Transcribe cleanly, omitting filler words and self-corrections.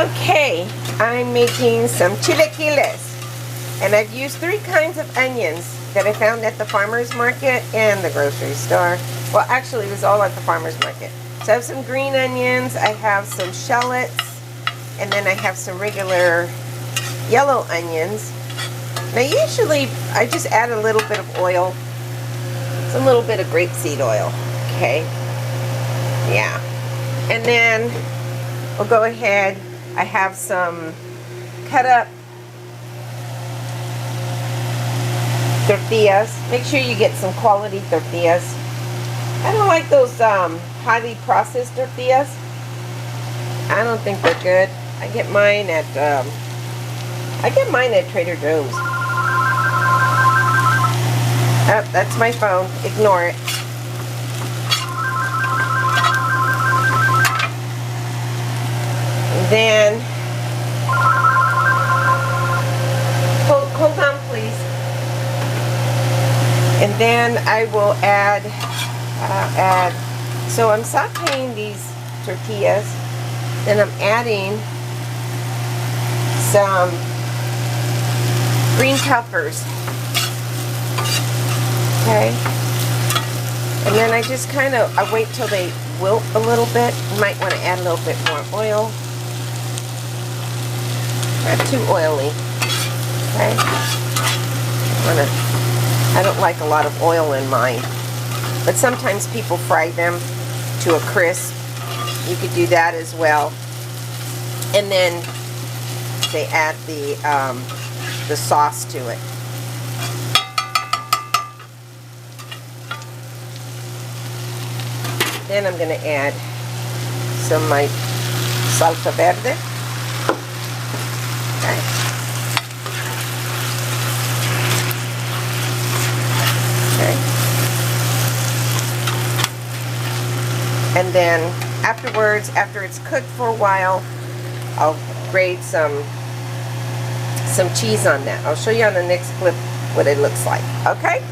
Okay, I'm making some chilaquiles, and I've used 3 kinds of onions that I found at the farmer's market and the grocery store. Well, actually, it was all at the farmer's market. So I have some green onions, I have some shallots, and then I have some regular yellow onions. Now, usually, I just add a little bit of oil. It's a little bit of grapeseed oil, okay? Yeah. And then we'll go ahead. I have some cut up tortillas. Make sure you get some quality tortillas. I don't like those highly processed tortillas. I don't think they're good. I get mine at Trader Joe's. Oh, that's my phone. Ignore it. Then, hold on please. And then I will add, so I'm sauteing these tortillas, then I'm adding some green peppers, okay? And then I just kind of, I wait till they wilt a little bit. You might want to add a little bit more oil. Not too oily, okay? I don't like a lot of oil in mine, but sometimes people fry them to a crisp. You could do that as well. And then they add the sauce to it. Then I'm going to add some of my Salsa Verde. Okay. Okay. And then afterwards, after it's cooked for a while, I'll grate some cheese on that. I'll show you on the next clip what it looks like. Okay?